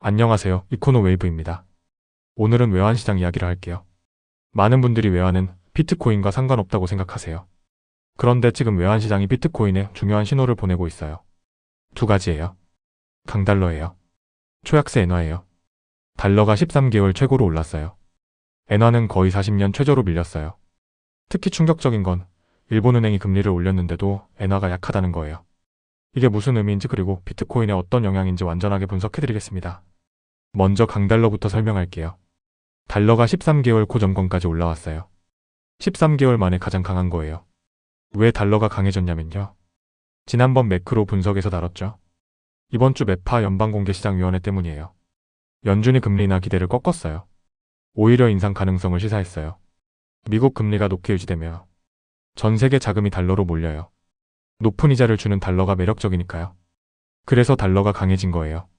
안녕하세요. 이코노 웨이브입니다. 오늘은 외환시장 이야기를 할게요. 많은 분들이 외환은 비트코인과 상관없다고 생각하세요. 그런데 지금 외환시장이 비트코인에 중요한 신호를 보내고 있어요. 두 가지예요. 강달러예요. 초약세 엔화예요. 달러가 13개월 최고로 올랐어요. 엔화는 거의 40년 최저로 밀렸어요. 특히 충격적인 건 일본은행이 금리를 올렸는데도 엔화가 약하다는 거예요. 이게 무슨 의미인지 그리고 비트코인에 어떤 영향인지 완전하게 분석해드리겠습니다. 먼저 강달러부터 설명할게요. 달러가 13개월 고점권까지 올라왔어요. 13개월 만에 가장 강한 거예요. 왜 달러가 강해졌냐면요. 지난번 매크로 분석에서 다뤘죠. 이번 주 매파 연방공개시장위원회 때문이에요. 연준이 금리 인하 기대를 꺾었어요. 오히려 인상 가능성을 시사했어요. 미국 금리가 높게 유지되며 전 세계 자금이 달러로 몰려요. 높은 이자를 주는 달러가 매력적이니까요. 그래서 달러가 강해진 거예요.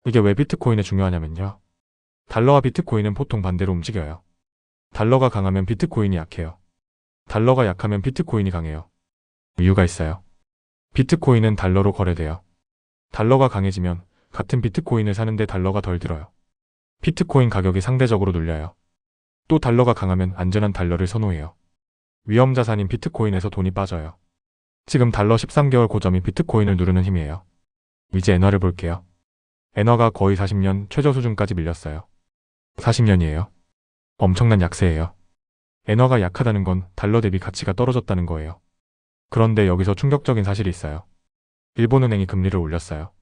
이게 왜 비트코인에 중요하냐면요. 달러와 비트코인은 보통 반대로 움직여요. 달러가 강하면 비트코인이 약해요. 달러가 약하면 비트코인이 강해요. 이유가 있어요. 비트코인은 달러로 거래돼요. 달러가 강해지면 같은 비트코인을 사는데 달러가 덜 들어요. 비트코인 가격이 상대적으로 눌려요. 또 달러가 강하면 안전한 달러를 선호해요. 위험 자산인 비트코인에서 돈이 빠져요. 지금 달러 13개월 고점이 비트코인을 누르는 힘이에요. 이제 엔화를 볼게요. 엔화가 거의 40년 최저 수준까지 밀렸어요. 40년이에요. 엄청난 약세예요. 엔화가 약하다는 건 달러 대비 가치가 떨어졌다는 거예요. 그런데 여기서 충격적인 사실이 있어요. 일본은행이 금리를 올렸어요.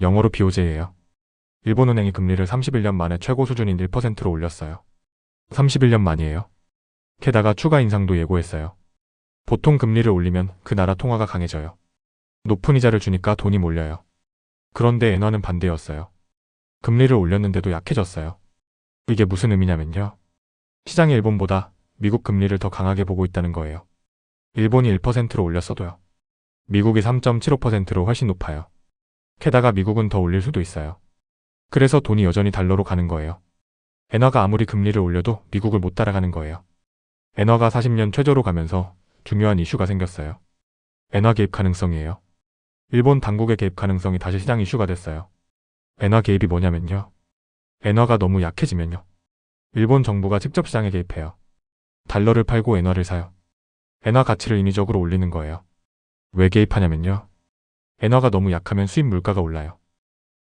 영어로 BOJ예요. 일본은행이 금리를 31년 만에 최고 수준인 1%로 올렸어요. 31년 만이에요. 게다가 추가 인상도 예고했어요. 보통 금리를 올리면 그 나라 통화가 강해져요. 높은 이자를 주니까 돈이 몰려요. 그런데 엔화는 반대였어요. 금리를 올렸는데도 약해졌어요. 이게 무슨 의미냐면요. 시장이 일본보다 미국 금리를 더 강하게 보고 있다는 거예요. 일본이 1%로 올렸어도요. 미국이 3.75%로 훨씬 높아요. 게다가 미국은 더 올릴 수도 있어요. 그래서 돈이 여전히 달러로 가는 거예요. 엔화가 아무리 금리를 올려도 미국을 못 따라가는 거예요. 엔화가 40년 최저로 가면서 중요한 이슈가 생겼어요. 엔화 개입 가능성이에요. 일본 당국의 개입 가능성이 다시 시장 이슈가 됐어요. 엔화 개입이 뭐냐면요. 엔화가 너무 약해지면요. 일본 정부가 직접 시장에 개입해요. 달러를 팔고 엔화를 사요. 엔화 가치를 인위적으로 올리는 거예요. 왜 개입하냐면요. 엔화가 너무 약하면 수입 물가가 올라요.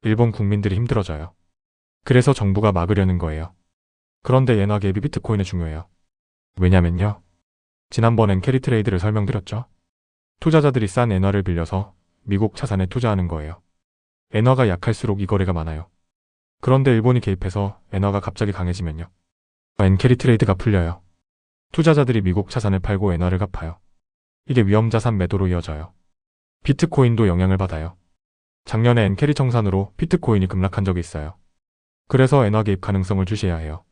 일본 국민들이 힘들어져요. 그래서 정부가 막으려는 거예요. 그런데 엔화 개입이 비트코인에 중요해요. 왜냐면요. 지난번 엔캐리 트레이드를 설명드렸죠. 투자자들이 싼 엔화를 빌려서 미국 차산에 투자하는 거예요. 엔화가 약할수록 이 거래가 많아요. 그런데 일본이 개입해서 엔화가 갑자기 강해지면요. 엔캐리 트레이드가 풀려요. 투자자들이 미국 차산을 팔고 엔화를 갚아요. 이게 위험자산 매도로 이어져요. 비트코인도 영향을 받아요. 작년에 엔캐리 청산으로 비트코인이 급락한 적이 있어요. 그래서 엔화 개입 가능성을 주시해야 해요.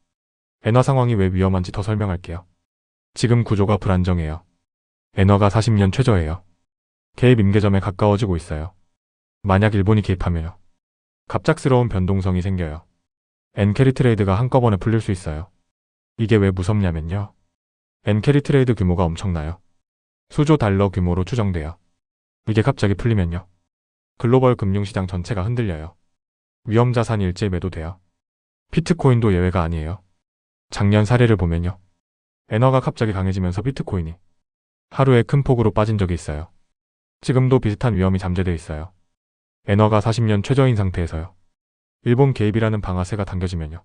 엔화 상황이 왜 위험한지 더 설명할게요. 지금 구조가 불안정해요. 엔화가 40년 최저예요. 개입 임계점에 가까워지고 있어요. 만약 일본이 개입하면요. 갑작스러운 변동성이 생겨요. 엔캐리 트레이드가 한꺼번에 풀릴 수 있어요. 이게 왜 무섭냐면요. 엔캐리 트레이드 규모가 엄청나요. 수조 달러 규모로 추정돼요. 이게 갑자기 풀리면요. 글로벌 금융시장 전체가 흔들려요. 위험자산이 일제히 매도돼요. 비트코인도 예외가 아니에요. 작년 사례를 보면요. 엔화가 갑자기 강해지면서 비트코인이 하루에 큰 폭으로 빠진 적이 있어요. 지금도 비슷한 위험이 잠재돼 있어요. 엔화가 40년 최저인 상태에서요. 일본 개입이라는 방아쇠가 당겨지면요.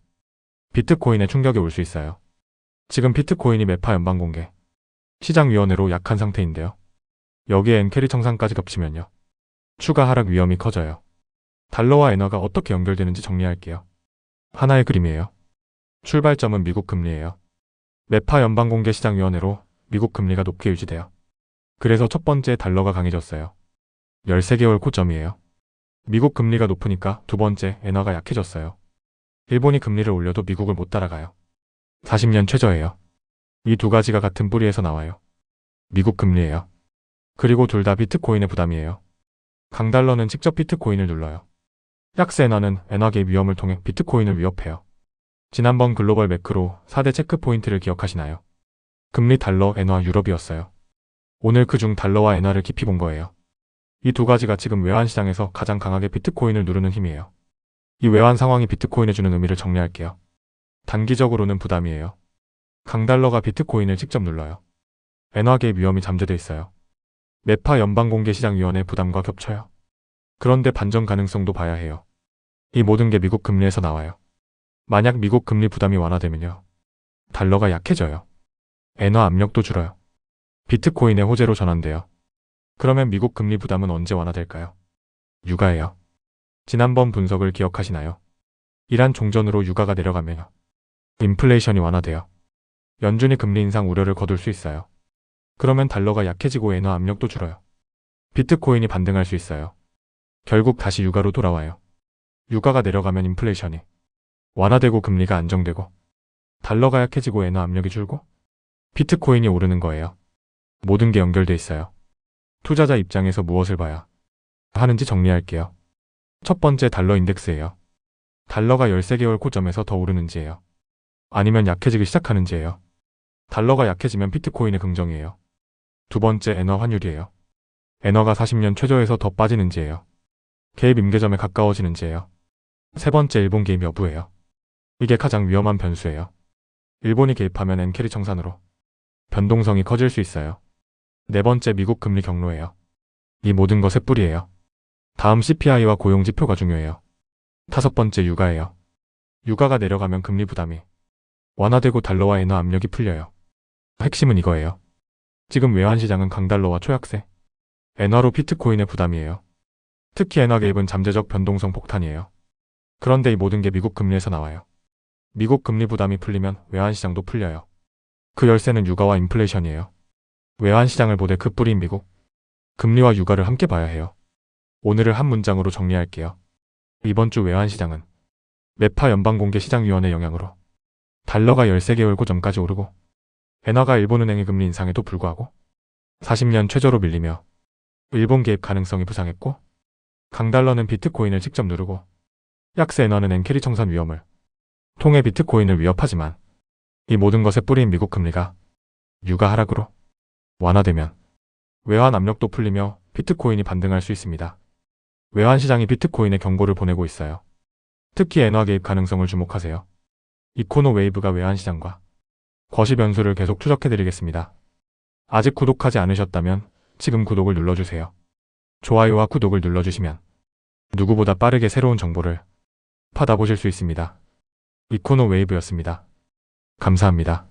비트코인에 충격이 올 수 있어요. 지금 비트코인이 매파 연방공개 시장위원회로 약한 상태인데요. 여기에 엔캐리 청산까지 겹치면요. 추가 하락 위험이 커져요. 달러와 엔화가 어떻게 연결되는지 정리할게요. 하나의 그림이에요. 출발점은 미국 금리예요. 매파 연방공개 시장위원회로 미국 금리가 높게 유지돼요. 그래서 첫 번째 달러가 강해졌어요. 13개월 고점이에요. 미국 금리가 높으니까 두 번째 엔화가 약해졌어요. 일본이 금리를 올려도 미국을 못 따라가요. 40년 최저예요. 이 두 가지가 같은 뿌리에서 나와요. 미국 금리예요. 그리고 둘 다 비트코인의 부담이에요. 강달러는 직접 비트코인을 눌러요. 약세 엔화는 엔화 개입 위험을 통해 비트코인을 위협해요. 지난번 글로벌 매크로 4대 체크 포인트를 기억하시나요? 금리 달러, 엔화, 유럽이었어요. 오늘 그중 달러와 엔화를 깊이 본 거예요. 이 두 가지가 지금 외환시장에서 가장 강하게 비트코인을 누르는 힘이에요. 이 외환 상황이 비트코인에 주는 의미를 정리할게요. 단기적으로는 부담이에요. 강달러가 비트코인을 직접 눌러요. 엔화 개입 위험이 잠재돼 있어요. 매파 연방공개시장위원회 부담과 겹쳐요. 그런데 반전 가능성도 봐야 해요. 이 모든 게 미국 금리에서 나와요. 만약 미국 금리 부담이 완화되면요. 달러가 약해져요. 엔화 압력도 줄어요. 비트코인의 호재로 전환돼요. 그러면 미국 금리 부담은 언제 완화될까요? 유가예요. 지난번 분석을 기억하시나요? 이란 종전으로 유가가 내려가면 인플레이션이 완화돼요. 연준이 금리 인상 우려를 거둘 수 있어요. 그러면 달러가 약해지고 엔화 압력도 줄어요. 비트코인이 반등할 수 있어요. 결국 다시 유가로 돌아와요. 유가가 내려가면 인플레이션이 완화되고 금리가 안정되고 달러가 약해지고 엔화 압력이 줄고 비트코인이 오르는 거예요. 모든 게 연결돼 있어요. 투자자 입장에서 무엇을 봐야 하는지 정리할게요. 첫 번째 달러 인덱스예요. 달러가 13개월 고점에서 더 오르는지예요. 아니면 약해지기 시작하는지예요. 달러가 약해지면 비트코인의 긍정이에요. 두 번째 엔화 환율이에요. 엔화가 40년 최저에서 더 빠지는지예요. 개입 임계점에 가까워지는지예요. 세 번째 일본 개입 여부예요. 이게 가장 위험한 변수예요. 일본이 개입하면 엔캐리 청산으로 변동성이 커질 수 있어요. 네 번째 미국 금리 경로예요. 이 모든 것의 뿌리예요. 다음 CPI와 고용 지표가 중요해요. 다섯 번째 유가예요. 유가가 내려가면 금리 부담이 완화되고 달러와 엔화 압력이 풀려요. 핵심은 이거예요. 지금 외환시장은 강달러와 초약세, 엔화로 비트코인의 부담이에요. 특히 엔화 개입은 잠재적 변동성 폭탄이에요. 그런데 이 모든 게 미국 금리에서 나와요. 미국 금리 부담이 풀리면 외환시장도 풀려요. 그 열쇠는 유가와 인플레이션이에요. 외환시장을 보되 그 뿌리인 미국, 금리와 유가를 함께 봐야 해요. 오늘을 한 문장으로 정리할게요. 이번 주 외환시장은 매파 연방공개시장위원회 영향으로 달러가 13개월 고점까지 오르고 엔화가 일본은행의 금리 인상에도 불구하고 40년 최저로 밀리며 일본 개입 가능성이 부상했고 강달러는 비트코인을 직접 누르고 약세 엔화는 엔캐리 청산 위험을 통해 비트코인을 위협하지만 이 모든 것의 뿌리인 미국 금리가 유가 하락으로 완화되면 외환 압력도 풀리며 비트코인이 반등할 수 있습니다. 외환시장이 비트코인에 경고를 보내고 있어요. 특히 엔화 개입 가능성을 주목하세요. 이코노 웨이브가 외환시장과 거시 변수를 계속 추적해드리겠습니다. 아직 구독하지 않으셨다면 지금 구독을 눌러주세요. 좋아요와 구독을 눌러주시면 누구보다 빠르게 새로운 정보를 받아보실 수 있습니다. 이코노 웨이브였습니다. 감사합니다.